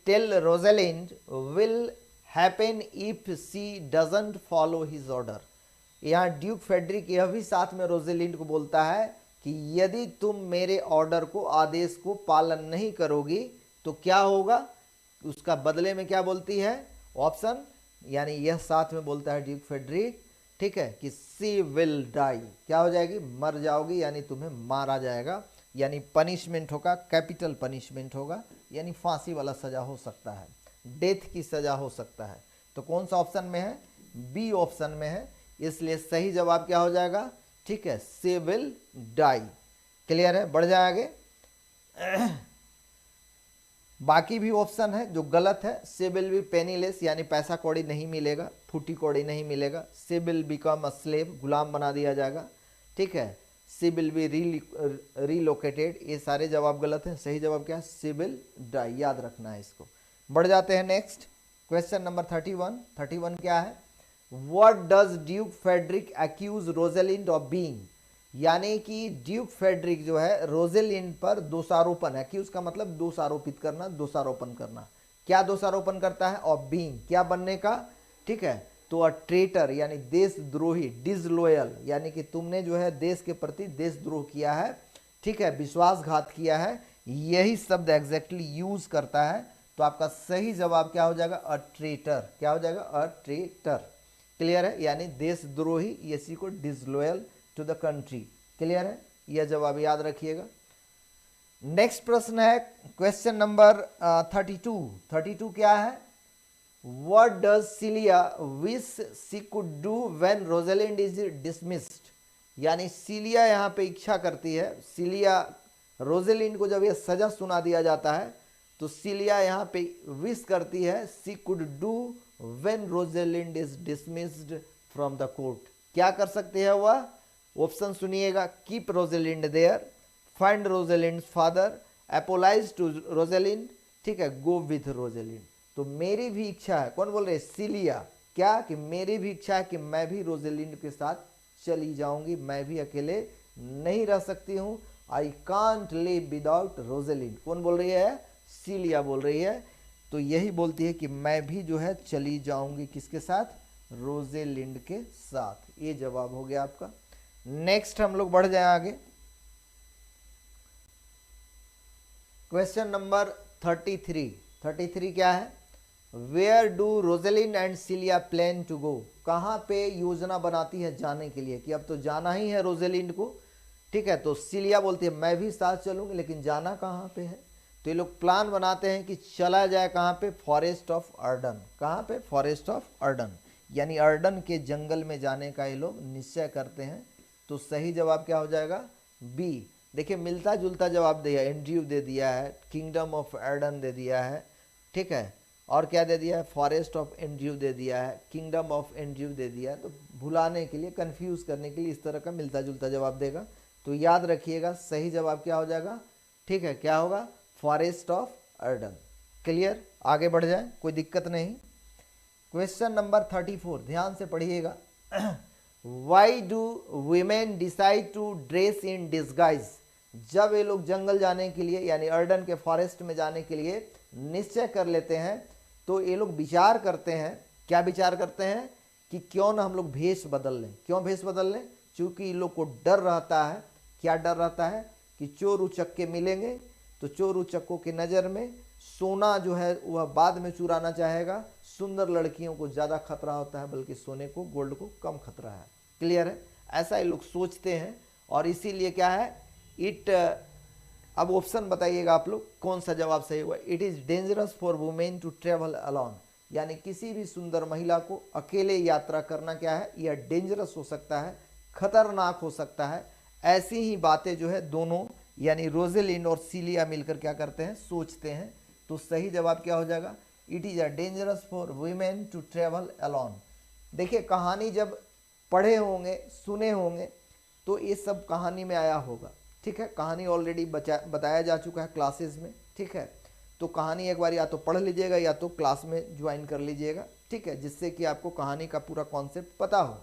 Tell Rosalind will happen if she doesn't follow his order. यहाँ duke Frederick यह भी साथ में रोजेलिंड को बोलता है कि यदि तुम मेरे ऑर्डर को, आदेश को पालन नहीं करोगी तो क्या होगा, उसका बदले में क्या बोलती है ऑप्शन, यानी यह साथ में बोलता है ड्यूक फेडरिक, ठीक है, कि सी विल डाई, क्या हो जाएगी, मर जाओगी, यानी तुम्हें मारा जाएगा, यानी पनिशमेंट होगा, कैपिटल पनिशमेंट होगा, यानी फांसी वाला सजा हो सकता है, डेथ की सजा हो सकता है। तो कौन सा ऑप्शन में है, बी ऑप्शन में है, इसलिए सही जवाब क्या हो जाएगा, ठीक है, सी विल डाई। क्लियर है, बढ़ जाए आगे। बाकी भी ऑप्शन है जो गलत है, सी विल बी पेनीलेस, यानी पैसा कौड़ी नहीं मिलेगा, फूटी कौड़ी नहीं मिलेगा, सी विल बिकम अ स्लेव, गुलाम बना दिया जाएगा, ठीक है, सी विल बी रीलोकेटेड, ये सारे जवाब गलत हैं। सही जवाब क्या है, सी विल डाई, याद रखना है इसको। बढ़ जाते हैं नेक्स्ट, क्वेश्चन नंबर 31। 31 क्या है, what does duke Frederick accuse Rosalind of being, यानी कि ड्यूक फेडरिक जो है रोजेलिंड पर दोषारोपण, एक्यूज का मतलब दोषारोपित करना, दोषारोपण करना, क्या दोषारोपण करता है, ऑफ बीइंग, क्या बनने का, ठीक है, तो अ ट्रेटर यानी देशद्रोही, डिसलॉयल यानी कि तुमने जो है देश के प्रति देशद्रोह किया है, ठीक है, विश्वासघात किया है, यही शब्द एग्जैक्टली यूज करता है। तो आपका सही जवाब क्या हो जाएगा, अ ट्रेटर, क्या हो जाएगा, अ ट्रेटर। क्लियर है, यानी देशद्रोही, इसी को disloyal to the country. Clear है, यह जवाब याद रखिएगा। नेक्स्ट प्रश्न है क्वेश्चन नंबर 32। 32 क्या है, what does Celia wish she could do when Rosalind is dismissed, यानी सिलिया यहाँ पे इच्छा करती है, सिलिया रोजेलिंड को जब यह सजा सुना दिया जाता है तो सिलिया यहाँ पे विश करती है, she could do when Rosalind is dismissed from the court, क्या कर सकती है वह, ऑप्शन सुनिएगा, keep Rosalind there, find Rosalind father, apologise to Rosalind, ठीक है, गो विथ रोजेलिंड। तो मेरी भी इच्छा है, कौन बोल रहे हैं, सिलिया, क्या कि मेरी भी इच्छा है कि मैं भी रोजेलिंड के साथ चली जाऊंगी, मैं भी अकेले नहीं रह सकती हूँ, आई कांट लिव विदाउट रोजेलिंड, कौन बोल रही है, सिलिया बोल रही है। तो यही बोलती है कि मैं भी जो है चली जाऊंगी, किसके साथ, रोजेलिंड के साथ। ये जवाब हो गया आपका। नेक्स्ट हम लोग बढ़ जाए आगे, क्वेश्चन नंबर 33। 33 क्या है, where do Rosalind and Celia plan to go, कहाँ पे योजना बनाती है जाने के लिए, कि अब तो जाना ही है रोजेलिंड को, ठीक है, तो सिलिया बोलती है मैं भी साथ चलूंगी, लेकिन जाना कहाँ पे है, तो ये लोग प्लान बनाते हैं कि चला जाए कहाँ पे, फॉरेस्ट ऑफ अर्डन, कहाँ पे, फॉरेस्ट ऑफ अर्डन, यानी अर्डन के जंगल में जाने का ये लोग निश्चय करते हैं। तो सही जवाब क्या हो जाएगा, बी। देखिए मिलता जुलता जवाब दिया, एंड्रयू दे दिया है, किंगडम ऑफ अर्डन दे दिया है, ठीक है, और क्या दे दिया है, फॉरेस्ट ऑफ एंड्रयू दे दिया है, किंगडम ऑफ एंड्रयू दे दिया है। तो भुलाने के लिए, कंफ्यूज करने के लिए इस तरह का मिलता जुलता जवाब देगा। तो याद रखिएगा सही जवाब क्या हो जाएगा, ठीक है, क्या होगा, फॉरेस्ट ऑफ अर्डन। क्लियर, आगे बढ़ जाए, कोई दिक्कत नहीं। क्वेश्चन नंबर 34 ध्यान से पढ़िएगा। Why do women decide to dress in disguise, जब ये लोग जंगल जाने के लिए यानी अर्डन के फॉरेस्ट में जाने के लिए निश्चय कर लेते हैं, तो ये लोग विचार करते हैं, क्या विचार करते हैं, कि क्यों ना हम लोग भेष बदल लें। क्यों भेष बदल लें, क्योंकि इन लोग को डर रहता है, क्या डर रहता है, कि चोर उचक्के मिलेंगे, तो चोर उचक्कों की नज़र में सोना जो है वह बाद में चुराना चाहेगा, सुंदर लड़कियों को ज़्यादा खतरा होता है, बल्कि सोने को, गोल्ड को कम खतरा है। क्लियर है, ऐसा ये लोग सोचते हैं, और इसीलिए क्या है, इट, अब ऑप्शन बताइएगा आप लोग कौन सा जवाब सही हुआ। It is dangerous for women to travel alone, यानी किसी भी सुंदर महिला को अकेले यात्रा करना क्या है, यह डेंजरस हो सकता है, खतरनाक हो सकता है। ऐसी ही बातें जो है दोनों यानी रोजेलिंड और सिलिया मिलकर क्या करते हैं, सोचते हैं। तो सही जवाब क्या हो जाएगा, it is a dangerous for women to travel alone. देखिए कहानी जब पढ़े होंगे, सुने होंगे, तो ये सब कहानी में आया होगा, ठीक है, कहानी ऑलरेडी बताया जा चुका है क्लासेस में, ठीक है, तो कहानी एक बार या तो पढ़ लीजिएगा या तो क्लास में ज्वाइन कर लीजिएगा, ठीक है, जिससे कि आपको कहानी का पूरा कॉन्सेप्ट पता हो।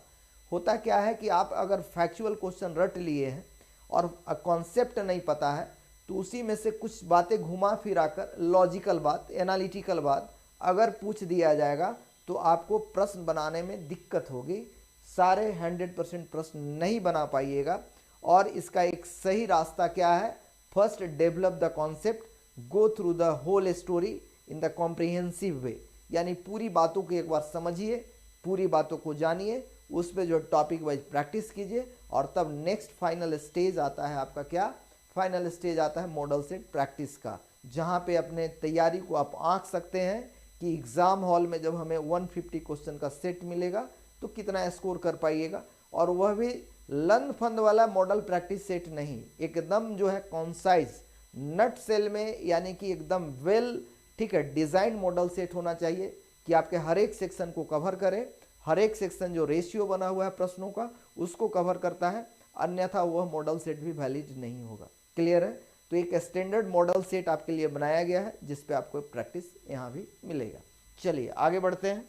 होता क्या है कि आप अगर फैक्चुअल क्वेश्चन रट लिए हैं और कॉन्सेप्ट नहीं पता है, तो उसी में से कुछ बातें घुमा फिरा कर लॉजिकल बात, एनालिटिकल बात अगर पूछ दिया जाएगा तो आपको प्रश्न बनाने में दिक्कत होगी, सारे 100% प्रश्न नहीं बना पाइएगा। और इसका एक सही रास्ता क्या है? First develop the concept, go through the whole story in the comprehensive way, यानी पूरी बातों को एक बार समझिए, पूरी बातों को जानिए, उस पर जो टॉपिक वाइज प्रैक्टिस कीजिए, और तब नेक्स्ट फाइनल स्टेज आता है आपका क्या? फाइनल स्टेज आता है मॉडल सेट प्रैक्टिस का, जहाँ पे अपने तैयारी को आप आंक सकते हैं कि एग्ज़ाम हॉल में जब हमें 150 क्वेश्चन का सेट मिलेगा तो कितना स्कोर कर पाइएगा। और वह भी लंद फंद वाला मॉडल प्रैक्टिस सेट नहीं, एकदम जो है कॉन्साइज नट सेल में, यानी कि एकदम वेल, ठीक है, डिज़ाइन मॉडल सेट होना चाहिए कि आपके हर एक सेक्शन को कवर करे, हर एक सेक्शन जो रेशियो बना हुआ है प्रश्नों का उसको कवर करता है, अन्यथा वह मॉडल सेट भी वैलिड नहीं होगा। क्लियर है? तो एक स्टैंडर्ड मॉडल सेट आपके लिए बनाया गया है जिस पे आपको प्रैक्टिस यहाँ भी मिलेगा। चलिए आगे बढ़ते हैं।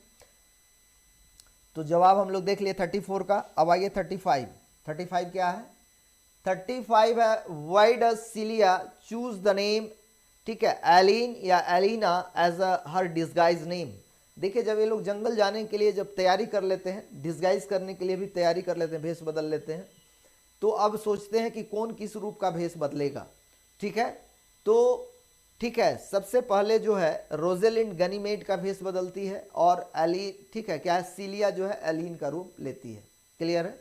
तो जवाब हम लोग देख लिए 34 का। अब आइए 35। 35 क्या है? 35 है why does Celia choose the name, ठीक है, एलिन या Aliena as a her disguise name. देखिए जब ये लोग जंगल जाने के लिए जब तैयारी कर लेते हैं, डिस्गाइज करने के लिए भी तैयारी कर लेते हैं, भेष बदल लेते हैं, तो अब सोचते हैं कि कौन किस रूप का भेष बदलेगा। ठीक है, तो ठीक है, सबसे पहले जो है रोजेलिंड गनीमेड का भेष बदलती है और एली, ठीक है, क्या है, सिलिया जो है एलिन का रूप लेती है। क्लियर है?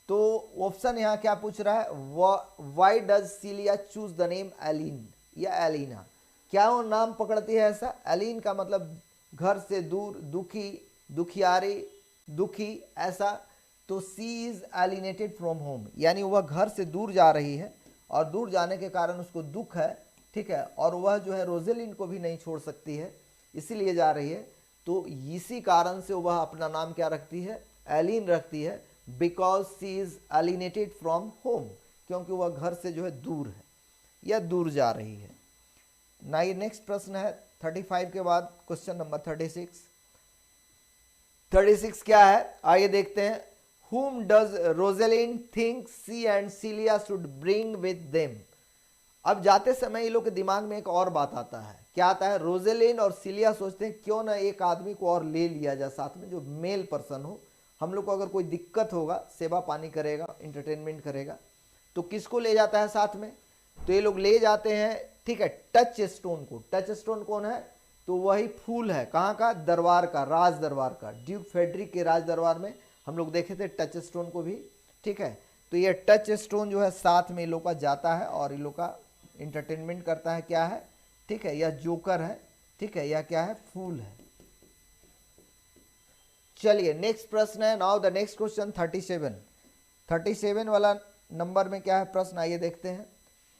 तो ऑप्शन यहाँ क्या पूछ रहा है? Why does Celia choose the name Alien या एलिना? क्या वो नाम पकड़ती है ऐसा? एलिन का मतलब घर से दूर, दुखी, दुखियारी, दुखी, ऐसा। तो सी इज एलिनेटेड फ्रॉम होम, यानी वह घर से दूर जा रही है और दूर जाने के कारण उसको दुख है, ठीक है, और वह जो है रोजेलिन को भी नहीं छोड़ सकती है, इसीलिए जा रही है। तो इसी कारण से वह अपना नाम क्या रखती है? एलिन रखती है, because she is alienated from home, क्योंकि वह घर से जो है दूर है या दूर जा रही है ना। ये नेक्स्ट प्रश्न है 35 के बाद क्वेश्चन नंबर 36। 36 क्या है आइए देखते हैं। Whom does Rosalind think she and Celia should bring with them? अब जाते समय ये लोग के दिमाग में एक और बात आता है। क्या आता है? रोजेलिन और सिलिया सोचते हैं क्यों ना एक आदमी को और ले लिया जाए साथ में, जो मेल पर्सन हो, हम लोग को अगर कोई दिक्कत होगा, सेवा पानी करेगा, इंटरटेनमेंट करेगा, तो किसको ले जाता है साथ में? तो ये लोग ले जाते हैं, ठीक है, टच स्टोन को। टच स्टोन कौन है? तो वही फूल है, कहाँ का? दरबार का, राज दरबार का, ड्यूक फेडरिक के राज दरबार में हम लोग देखे थे टच स्टोन को भी। ठीक है, तो ये टच स्टोन जो है साथ में इन लोग का जाता है और इन लोग का इंटरटेनमेंट करता है। क्या है? ठीक है, यह जोकर है, ठीक है, यह क्या है? फूल है। चलिए नेक्स्ट प्रश्न है, नाउ द नेक्स्ट क्वेश्चन 37। 37 वाला नंबर में क्या है प्रश्न, आइए देखते हैं।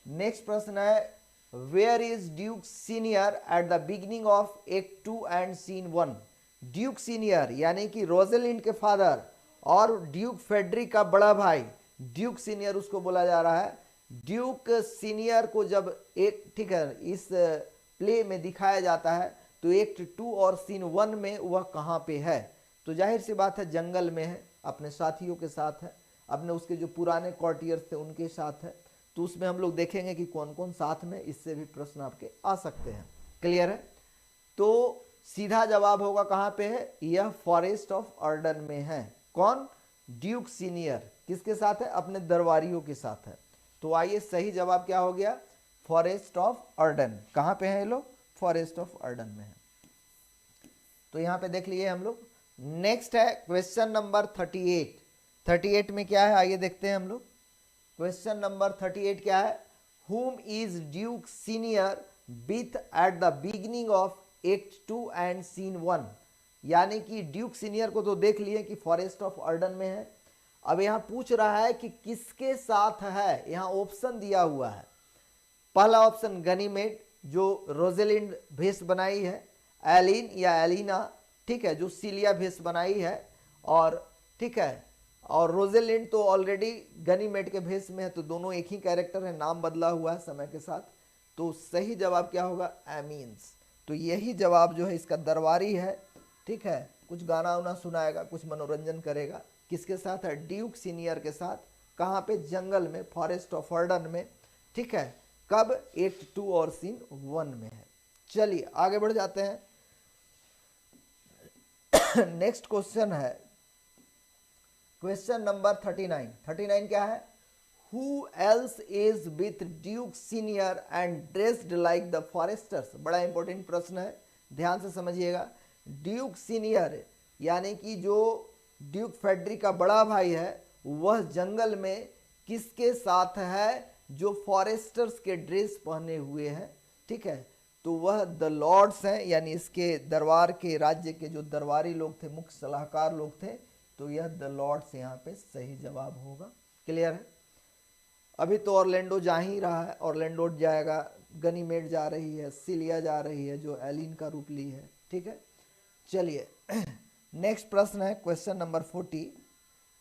नेक्स्ट प्रश्न है where is Duke Senior at the beginning of act 2 and scene 1? Duke Senior यानी कि रोजेलिंड के फादर और ड्यूक फेडरिक का बड़ा भाई, ड्यूक सीनियर उसको बोला जा रहा है। ड्यूक सीनियर को जब एक, ठीक है, इस प्ले में दिखाया जाता है तो एक्ट 2 और सीन 1 में वह कहाँ पे है? तो जाहिर सी बात है जंगल में है, अपने साथियों के साथ है, अपने उसके जो पुराने कॉर्टियर्स थे उनके साथ है। तो उसमें हम लोग देखेंगे कि कौन कौन साथ में, इससे भी प्रश्न आपके आ सकते हैं। क्लियर है? तो सीधा जवाब होगा कहाँ पे है? यह फॉरेस्ट ऑफ अर्डन में है। कौन? ड्यूक सीनियर किसके साथ है? अपने दरबारियों के साथ है। तो आइए सही जवाब क्या हो गया? Forest of Ardern. कहाँ पे है ये लोग? फॉरेस्ट ऑफ अर्डन में है। तो यहाँ पे देख लिए हम लोग। नेक्स्ट है क्वेश्चन नंबर 38। 38 में क्या है आइए देखते हैं हम लोग। क्वेश्चन नंबर 38 क्या है? whom is Duke Senior with at the beginning of act 2 and scene 1? यानी कि ड्यूक सीनियर को तो देख लिए कि फॉरेस्ट ऑफ अर्डन में है। अब यहाँ पूछ रहा है कि किसके साथ है। यहाँ ऑप्शन दिया हुआ है। पहला ऑप्शन गनीमेड, जो रोजेलिंड भेष बनाई है, एलिन या एलिना, ठीक है, जो सिलिया भेष बनाई है, और ठीक है, और रोजेलिंड तो ऑलरेडी गनीमेड के भेष में है, तो दोनों एक ही कैरेक्टर है, नाम बदला हुआ है समय के साथ। तो सही जवाब क्या होगा? एमीन्स। तो यही जवाब जो है इसका दरबारी है, ठीक है, कुछ गाना वाना सुनाएगा, कुछ मनोरंजन करेगा। किसके साथ है? ड्यूक सीनियर के साथ। कहाँ पे? जंगल में, फॉरेस्ट ऑफ अर्डन में, ठीक है। कब? एक्ट 2 और सीन 1 में है। चलिए आगे बढ़ जाते हैं। नेक्स्ट क्वेश्चन है क्वेश्चन नंबर 39। 39 क्या है? Who else is with Duke Senior and dressed like the foresters? बड़ा इंपॉर्टेंट प्रश्न है, ध्यान से समझिएगा। ड्यूक सीनियर यानी कि जो ड्यूक फेडरिक का बड़ा भाई है वह जंगल में किसके साथ है? जो फॉरेस्टर्स के ड्रेस पहने हुए हैं, ठीक है। तो वह द लॉर्ड्स हैं, यानी इसके दरबार के राज्य के जो दरबारी लोग थे, मुख्य सलाहकार लोग थे। तो यह द लॉर्ड्स यहाँ पे सही जवाब होगा। क्लियर है? अभी तो ऑरलैंडो जा ही रहा है, ऑरलैंडो जाएगा, गनीमेड जा रही है, सिलिया जा रही है जो एलिन का रूप ली है, ठीक है। चलिए नेक्स्ट प्रश्न है क्वेश्चन नंबर 40।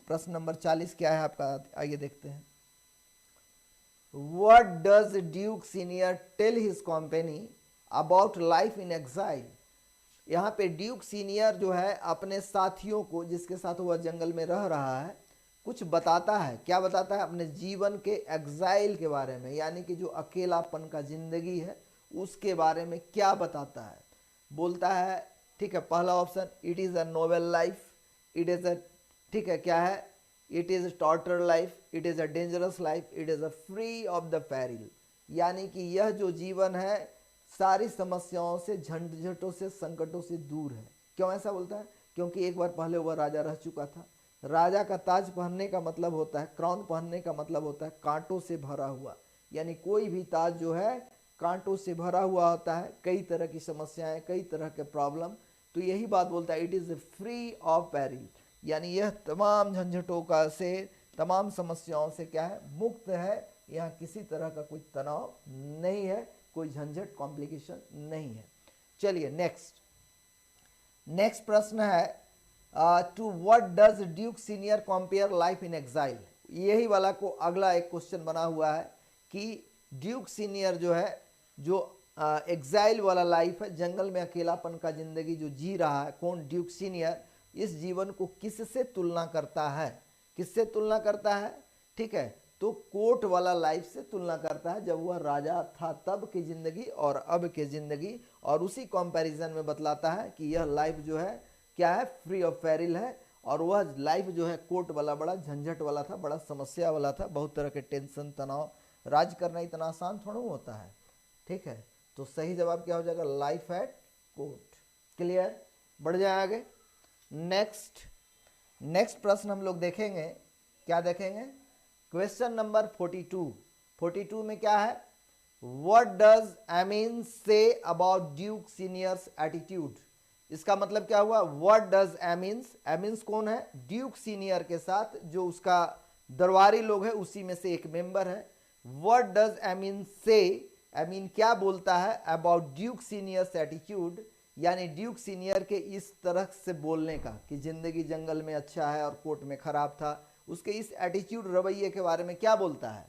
प्रश्न नंबर 40 क्या है आपका? आइए देखते हैं। What does Duke Senior tell his company about life in exile? यहाँ पे ड्यूक सीनियर जो है अपने साथियों को, जिसके साथ वह जंगल में रह रहा है, कुछ बताता है। क्या बताता है? अपने जीवन के एग्जाइल के बारे में, यानी कि जो अकेलापन का जिंदगी है उसके बारे में क्या बताता है? बोलता है, ठीक है, पहला option, it is a Nobel life, it is अ, ठीक है, क्या है? It is torture life, it is a dangerous life, it is a free of the peril. यानी कि यह जो जीवन है सारी समस्याओं से, झंझटों से, संकटों से दूर है। क्यों ऐसा बोलता है? क्योंकि एक बार पहले वह राजा रह चुका था। राजा का ताज पहनने का मतलब होता है, क्राउन पहनने का मतलब होता है कांटों से भरा हुआ, यानी कोई भी ताज जो है कांटों से भरा हुआ होता है। कई तरह की समस्याएं, कई तरह के प्रॉब्लम। तो यही बात बोलता है, it is free of peril, यानी यह तमाम झंझटों का से, तमाम समस्याओं से क्या है? मुक्त है। यहाँ किसी तरह का कोई तनाव नहीं है, कोई झंझट, कॉम्प्लिकेशन नहीं है। चलिए नेक्स्ट प्रश्न है, to what does Duke Senior compare life in exile? यही वाला को अगला एक क्वेश्चन बना हुआ है कि ड्यूक सीनियर जो है, जो एग्जाइल वाला लाइफ है, जंगल में अकेलापन का जिंदगी जो जी रहा है, कौन? ड्यूक सीनियर इस जीवन को किससे तुलना करता है? किससे तुलना करता है? ठीक है, तो कोर्ट वाला लाइफ से तुलना करता है, जब वह राजा था तब की जिंदगी और अब की जिंदगी। और उसी कंपैरिजन में बतलाता है कि यह लाइफ जो है क्या है? फ्री ऑफ पेरिल है। और वह लाइफ जो है कोर्ट वाला बड़ा झंझट वाला था, बड़ा समस्या वाला था, बहुत तरह के टेंशन, तनाव। राज करना इतना आसान थोड़ा होता है, ठीक है। तो सही जवाब क्या हो जाएगा? Life at court. क्लियर? बढ़ जाए आगे। नेक्स्ट प्रश्न हम लोग देखेंगे, क्या देखेंगे? Question number 42। 42 में क्या है? What does Amiens say about Duke Senior's attitude? इसका मतलब क्या हुआ? व्हाट डज एमिन्स कौन है? ड्यूक सीनियर के साथ जो उसका दरबारी लोग है उसी में से एक मेंबर है। व्हाट डज एमिन से? एमिन क्या बोलता है अबाउट ड्यूक सीनियर्स एटीट्यूड, यानी ड्यूक सीनियर के इस तरह से बोलने का कि जिंदगी जंगल में अच्छा है और कोर्ट में खराब था, उसके इस एटीट्यूड, रवैये के बारे में क्या बोलता है?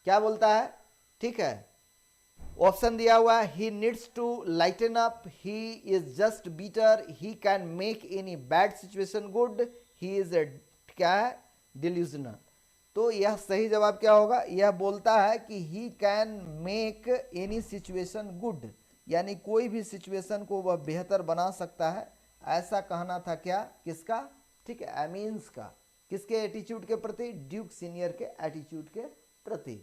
क्या बोलता है? ठीक है, ऑप्शन दिया हुआ है, he needs to lighten up, he is just bitter, he can make any bad situation good, he is क्या है? डिल्यूजनल। तो यह सही जवाब क्या होगा? यह बोलता है कि ही can make any situation good, यानी कोई भी सिचुएशन को वह बेहतर बना सकता है। ऐसा कहना था क्या? किसका? ठीक है, एमिन्स का। किसके एटीट्यूड के प्रति? ड्यूक सीनियर के एटीट्यूड के प्रति।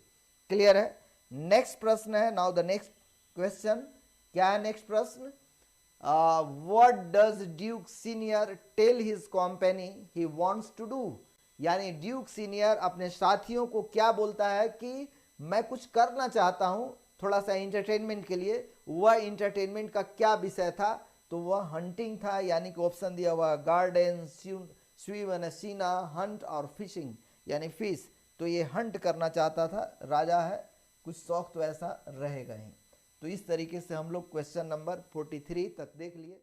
क्लियर है? नेक्स्ट प्रश्न है, नाउ द नेक्स्ट क्वेश्चन। क्या है नेक्स्ट प्रश्न? What does Duke Senior tell his company he wants to do? यानी ड्यूक सीनियर अपने साथियों को क्या बोलता है कि मैं कुछ करना चाहता हूं थोड़ा सा इंटरटेनमेंट के लिए। वह इंटरटेनमेंट का क्या विषय था? तो वह हंटिंग था, यानी कि ऑप्शन दिया हुआ गार्डन, स्विम एंड सीना, हंट और फिशिंग, यानी फिश। तो ये हंट करना चाहता था, राजा है, कुछ शौक तो ऐसा रहेगा ही। तो इस तरीके से हम लोग क्वेश्चन नंबर 43 तक देख लिए।